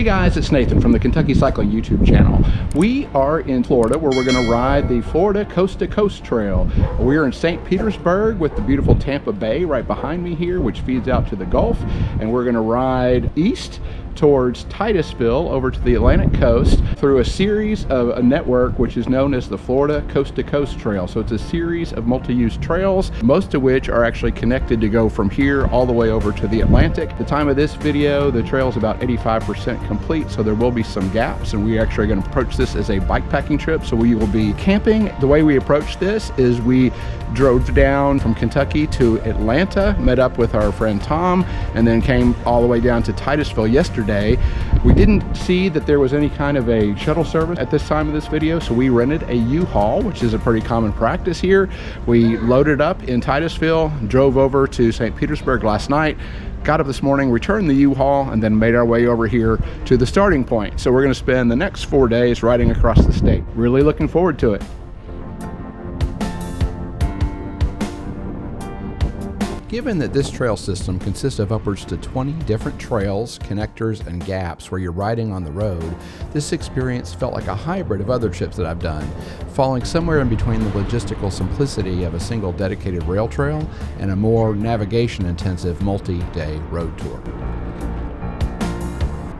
Hey guys, it's Nathan from the Kentucky Cycling YouTube channel. We are in Florida where we're going to ride the Florida Coast to Coast Trail. We're in St. Petersburg with the beautiful Tampa Bay right behind me here, which feeds out to the Gulf, and we're going to ride east towards Titusville over to the Atlantic coast through a series of a network which is known as the Florida Coast to Coast Trail. So it's a series of multi-use trails, most of which are actually connected to go from here all the way over to the Atlantic. At the time of this video, the trail is about 85% complete, so there will be some gaps, and we actually are going to approach this as a bikepacking trip. So we will be camping. The way we approach this is we drove down from Kentucky to Atlanta, met up with our friend Tom, and then came all the way down to Titusville yesterday. We didn't see that there was any kind of a shuttle service at this time of this video, so we rented a U-Haul, which is a pretty common practice here. We loaded up in Titusville, drove over to St. Petersburg last night, got up this morning, returned the U-Haul, and then made our way over here to the starting point. So we're going to spend the next 4 days riding across the state. Really looking forward to it. Given that this trail system consists of upwards to 20 different trails, connectors, and gaps where you're riding on the road, this experience felt like a hybrid of other trips that I've done, falling somewhere in between the logistical simplicity of a single dedicated rail trail and a more navigation-intensive multi-day road tour.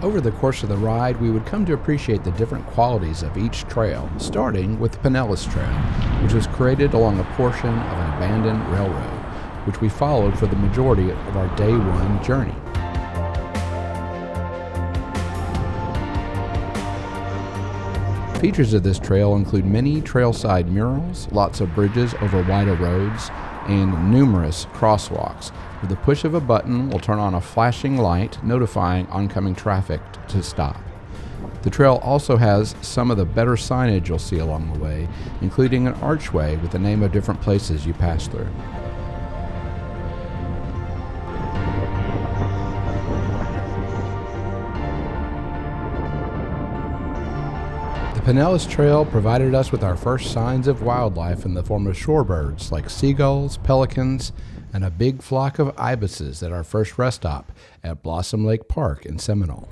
Over the course of the ride, we would come to appreciate the different qualities of each trail, starting with the Pinellas Trail, which was created along a portion of an abandoned railroad, which we followed for the majority of our day one journey. Features of this trail include many trailside murals, lots of bridges over wider roads, and numerous crosswalks. With the push of a button, we'll turn on a flashing light notifying oncoming traffic to stop. The trail also has some of the better signage you'll see along the way, including an archway with the name of different places you pass through. The Pinellas Trail provided us with our first signs of wildlife in the form of shorebirds like seagulls, pelicans, and a big flock of ibises at our first rest stop at Blossom Lake Park in Seminole.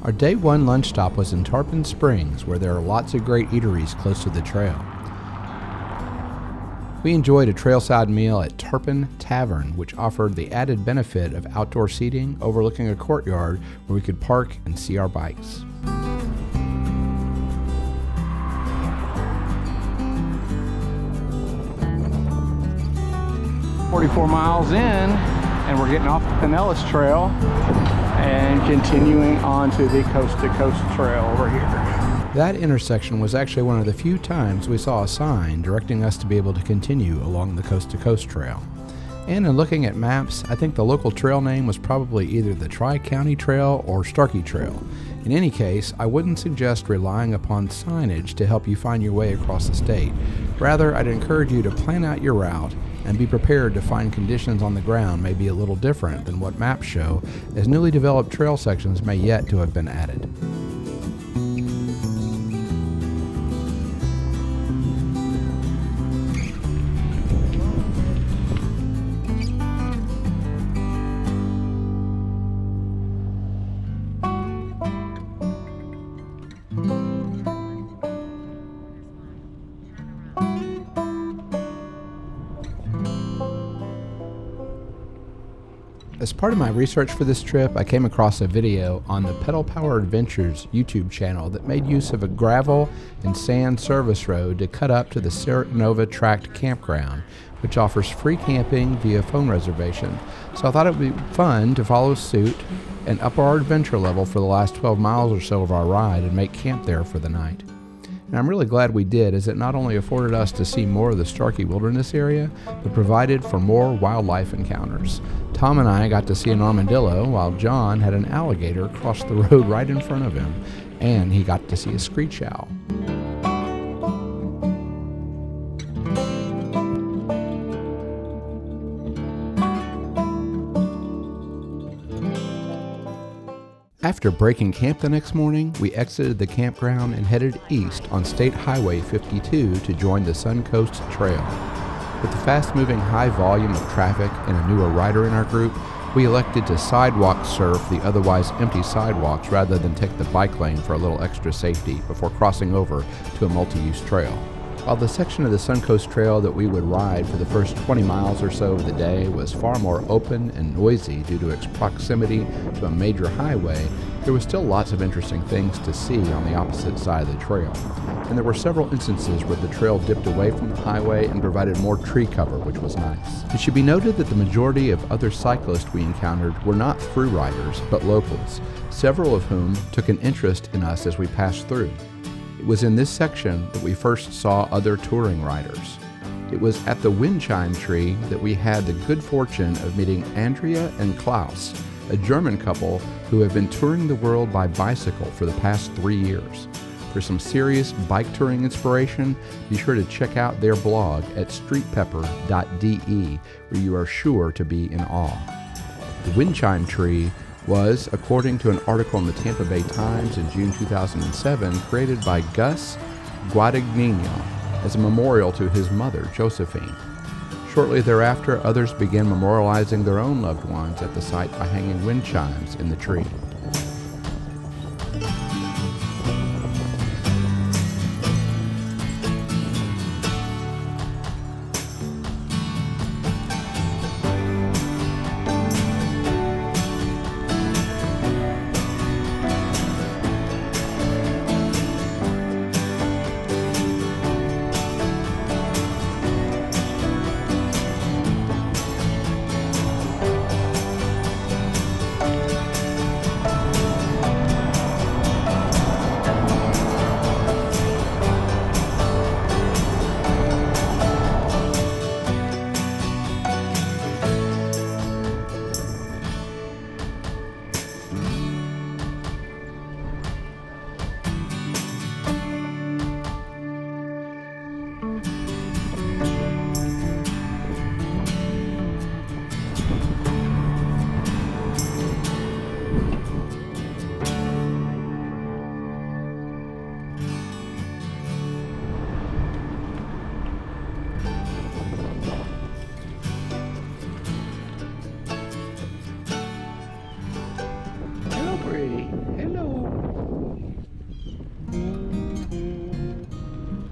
Our day one lunch stop was in Tarpon Springs, where there are lots of great eateries close to the trail. We enjoyed a trailside meal at Tarpon Tavern, which offered the added benefit of outdoor seating overlooking a courtyard where we could park and see our bikes. "44 miles in, and we're getting off the Pinellas Trail and continuing on to the Coast to Coast Trail over here." That intersection was actually one of the few times we saw a sign directing us to be able to continue along the Coast to Coast Trail. And in looking at maps, I think the local trail name was probably either the Tri-County Trail or Starkey Trail. In any case, I wouldn't suggest relying upon signage to help you find your way across the state. Rather, I'd encourage you to plan out your route and be prepared to find conditions on the ground may be a little different than what maps show, as newly developed trail sections may yet to have been added. As part of my research for this trip, I came across a video on the Pedal Power Adventures YouTube channel that made use of a gravel and sand service road to cut up to the Serenova Tract Campground, which offers free camping via phone reservation. So I thought it would be fun to follow suit and up our adventure level for the last 12 miles or so of our ride and make camp there for the night. And I'm really glad we did, as it not only afforded us to see more of the Starkey wilderness area, but provided for more wildlife encounters. Tom and I got to see an armadillo, while John had an alligator cross the road right in front of him, and he got to see a screech owl. After breaking camp the next morning, we exited the campground and headed east on State Highway 52 to join the Suncoast Trail. With the fast-moving high volume of traffic and a newer rider in our group, we elected to sidewalk surf the otherwise empty sidewalks rather than take the bike lane for a little extra safety before crossing over to a multi-use trail. While the section of the Suncoast Trail that we would ride for the first 20 miles or so of the day was far more open and noisy due to its proximity to a major highway, there was still lots of interesting things to see on the opposite side of the trail. And there were several instances where the trail dipped away from the highway and provided more tree cover, which was nice. It should be noted that the majority of other cyclists we encountered were not through riders, but locals, several of whom took an interest in us as we passed through. It was in this section that we first saw other touring riders. It was at the wind chime tree that we had the good fortune of meeting Andrea and Klaus, a German couple who have been touring the world by bicycle for the past 3 years. For some serious bike touring inspiration, be sure to check out their blog at streetpepper.de, where you are sure to be in awe. The wind chime tree was, according to an article in the Tampa Bay Times in June 2007, created by Gus Guadagnino as a memorial to his mother, Josephine. Shortly thereafter, others began memorializing their own loved ones at the site by hanging wind chimes in the tree.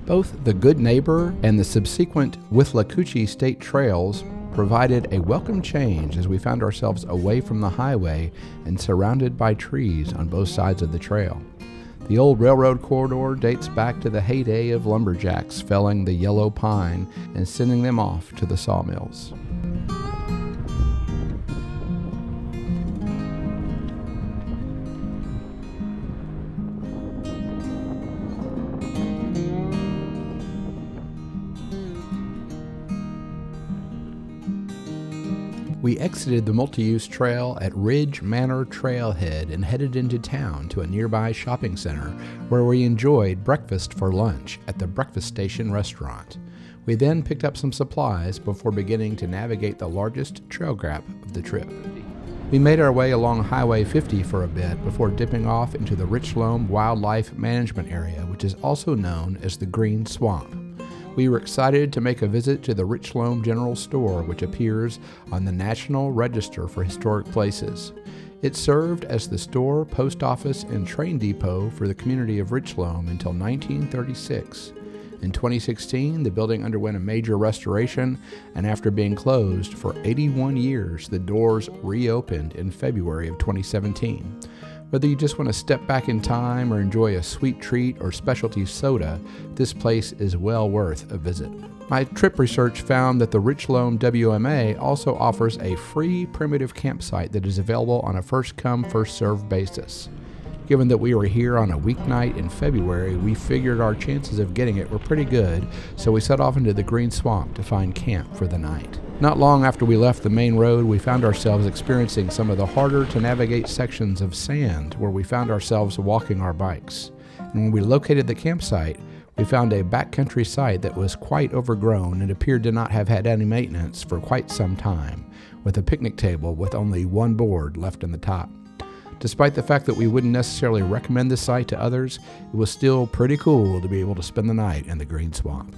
Both the Good Neighbor and the subsequent Withlacoochee State Trails provided a welcome change as we found ourselves away from the highway and surrounded by trees on both sides of the trail. The old railroad corridor dates back to the heyday of lumberjacks felling the yellow pine and sending them off to the sawmills. We exited the multi-use trail at Ridge Manor Trailhead and headed into town to a nearby shopping center where we enjoyed breakfast for lunch at the Breakfast Station restaurant. We then picked up some supplies before beginning to navigate the largest trail gap of the trip. We made our way along Highway 50 for a bit before dipping off into the Richloam Wildlife Management Area, which is also known as the Green Swamp. We were excited to make a visit to the Richloam General Store, which appears on the National Register for Historic Places. It served as the store, post office, and train depot for the community of Richloam until 1936. In 2016, the building underwent a major restoration, and after being closed for 81 years, the doors reopened in February of 2017. Whether you just want to step back in time or enjoy a sweet treat or specialty soda, this place is well worth a visit. My trip research found that the Richloam WMA also offers a free primitive campsite that is available on a first-come, first-served basis. Given that we were here on a weeknight in February, we figured our chances of getting it were pretty good, so we set off into the Green Swamp to find camp for the night. Not long after we left the main road, we found ourselves experiencing some of the harder to navigate sections of sand where we found ourselves walking our bikes. And when we located the campsite, we found a backcountry site that was quite overgrown and appeared to not have had any maintenance for quite some time, with a picnic table with only one board left in the top. Despite the fact that we wouldn't necessarily recommend this site to others, it was still pretty cool to be able to spend the night in the Green Swamp.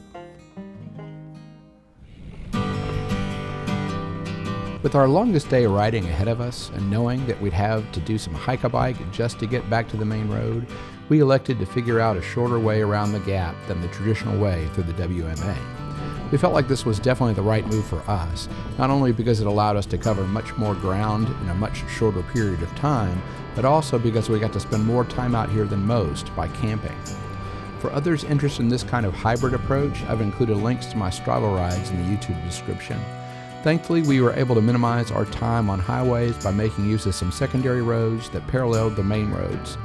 With our longest day riding ahead of us and knowing that we'd have to do some hike-a-bike just to get back to the main road, we elected to figure out a shorter way around the gap than the traditional way through the WMA. We felt like this was definitely the right move for us, not only because it allowed us to cover much more ground in a much shorter period of time, but also because we got to spend more time out here than most by camping. For others interested in this kind of hybrid approach, I've included links to my Strava rides in the YouTube description. Thankfully, we were able to minimize our time on highways by making use of some secondary roads that paralleled the main roads.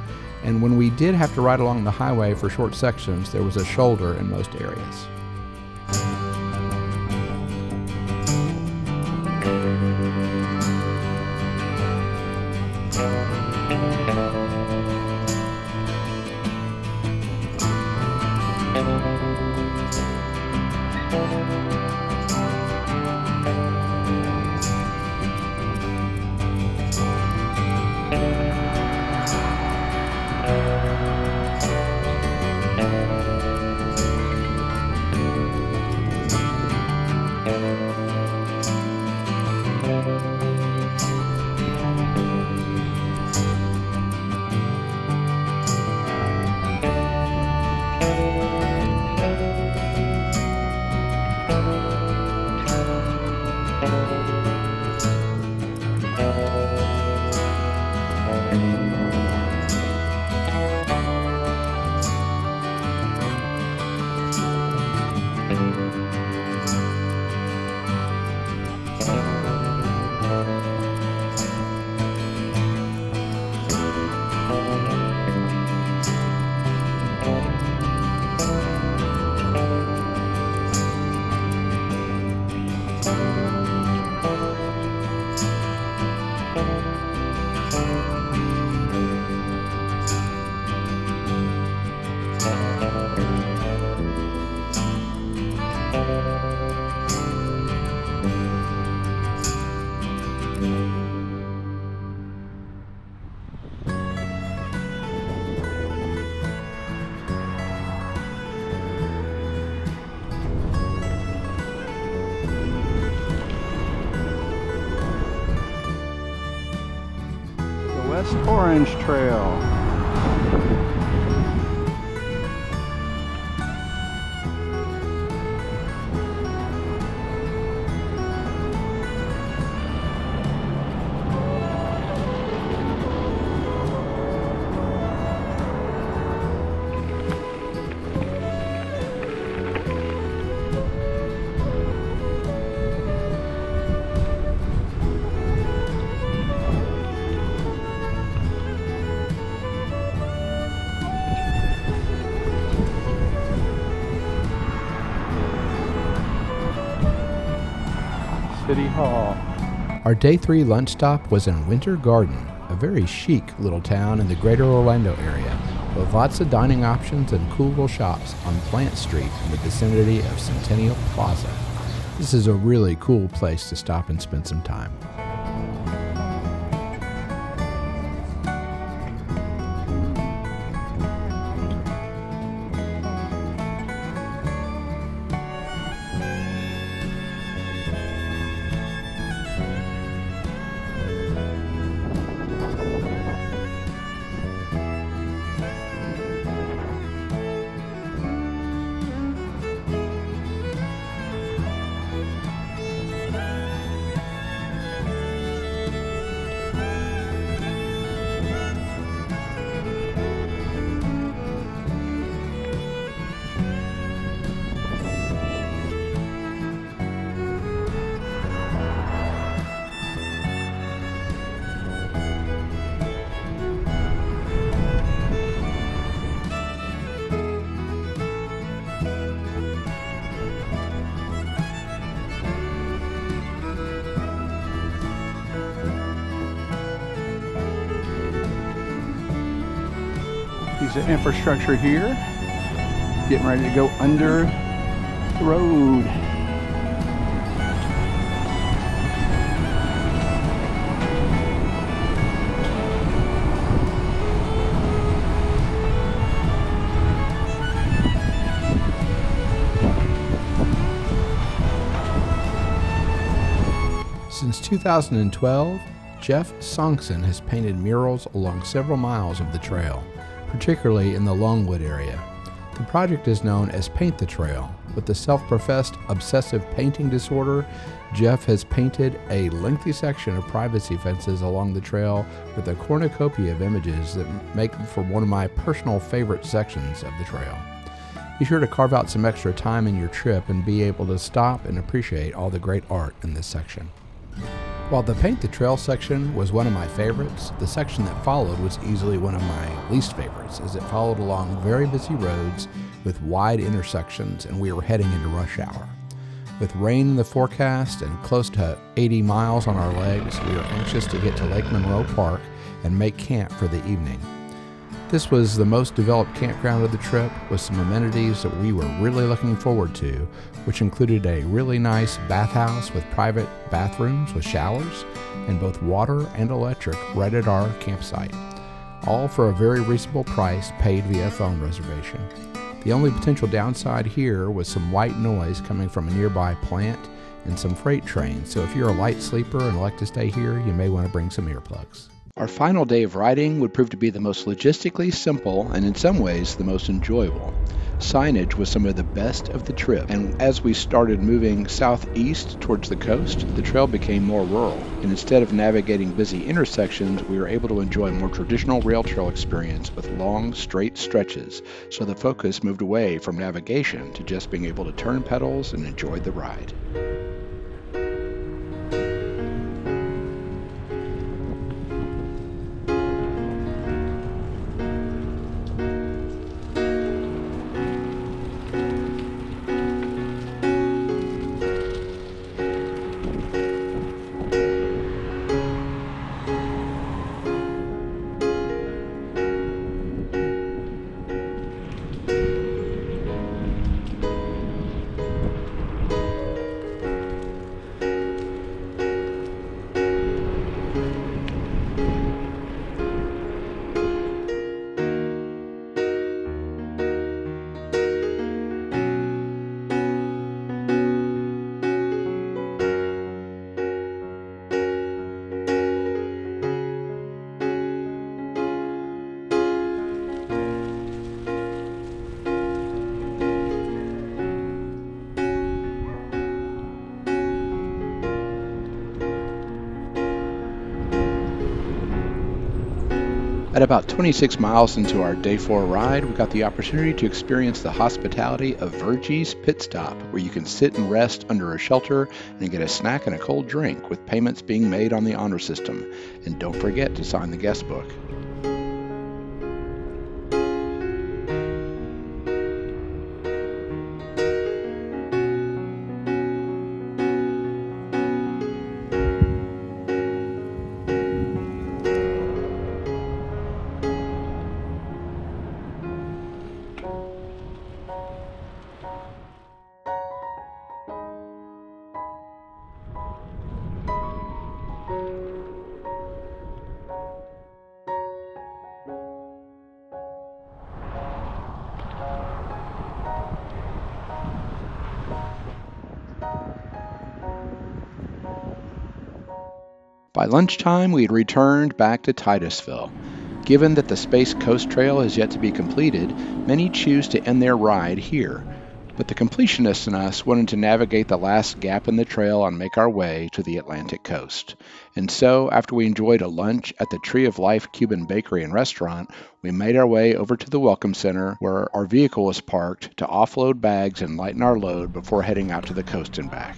And when we did have to ride along the highway for short sections, there was a shoulder in most areas. West Orange Trail. City Hall. Our day 3 lunch stop was in Winter Garden, a very chic little town in the greater Orlando area, with lots of dining options and cool little shops on Plant Street in the vicinity of Centennial Plaza. This is a really cool place to stop and spend some time. Piece of infrastructure here. Getting ready to go under the road. Since 2012, Jeff Songson has painted murals along several miles of the trail, particularly in the Longwood area. The project is known as Paint the Trail. With the self-professed obsessive painting disorder, Jeff has painted a lengthy section of privacy fences along the trail with a cornucopia of images that make for one of my personal favorite sections of the trail. Be sure to carve out some extra time in your trip and be able to stop and appreciate all the great art in this section. While the Paint the Trail section was one of my favorites, the section that followed was easily one of my least favorites, as it followed along very busy roads with wide intersections, and we were heading into rush hour. With rain in the forecast and close to 80 miles on our legs, we were anxious to get to Lake Monroe Park and make camp for the evening. This was the most developed campground of the trip, with some amenities that we were really looking forward to, which included a really nice bathhouse with private bathrooms with showers, and both water and electric right at our campsite, all for a very reasonable price paid via phone reservation. The only potential downside here was some white noise coming from a nearby plant and some freight trains, so if you're a light sleeper and like to stay here, you may want to bring some earplugs. Our final day of riding would prove to be the most logistically simple and in some ways the most enjoyable. Signage was some of the best of the trip, and as we started moving southeast towards the coast, the trail became more rural, and instead of navigating busy intersections, we were able to enjoy a more traditional rail trail experience with long, straight stretches, so the focus moved away from navigation to just being able to turn pedals and enjoy the ride. At about 26 miles into our day 4 ride, we got the opportunity to experience the hospitality of Virgie's Pit Stop, where you can sit and rest under a shelter and get a snack and a cold drink, with payments being made on the honor system. And don't forget to sign the guest book. By lunchtime, we had returned back to Titusville. Given that the Space Coast Trail is yet to be completed, many choose to end their ride here. But the completionists in us wanted to navigate the last gap in the trail and make our way to the Atlantic coast. And so, after we enjoyed a lunch at the Tree of Life Cuban Bakery and Restaurant, we made our way over to the Welcome Center, where our vehicle was parked to offload bags and lighten our load before heading out to the coast and back.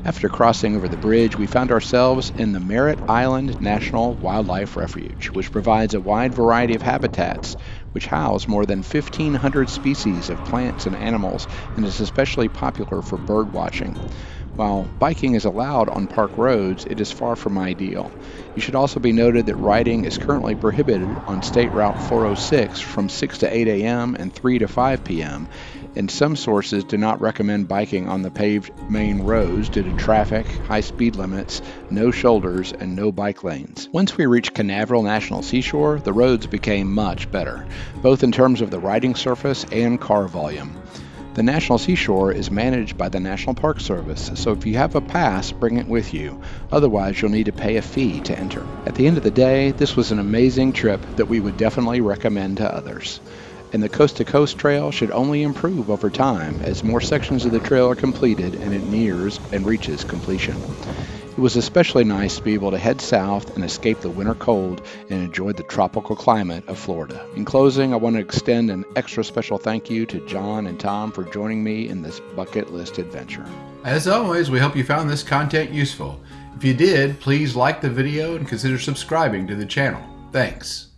After crossing over the bridge, we found ourselves in the Merritt Island National Wildlife Refuge, which provides a wide variety of habitats, which house more than 1,500 species of plants and animals, and is especially popular for bird watching. While biking is allowed on park roads, it is far from ideal. It should also be noted that riding is currently prohibited on State Route 406 from 6 to 8 a.m. and 3 to 5 p.m., and some sources do not recommend biking on the paved main roads due to traffic, high speed limits, no shoulders, and no bike lanes. Once we reached Canaveral National Seashore, the roads became much better, both in terms of the riding surface and car volume. The National Seashore is managed by the National Park Service, so if you have a pass, bring it with you. Otherwise, you'll need to pay a fee to enter. At the end of the day, this was an amazing trip that we would definitely recommend to others. And the Coast to Coast Trail should only improve over time as more sections of the trail are completed and it nears and reaches completion. It was especially nice to be able to head south and escape the winter cold and enjoy the tropical climate of Florida. In closing, I want to extend an extra special thank you to John and Tom for joining me in this bucket list adventure. As always, we hope you found this content useful. If you did, please like the video and consider subscribing to the channel. Thanks.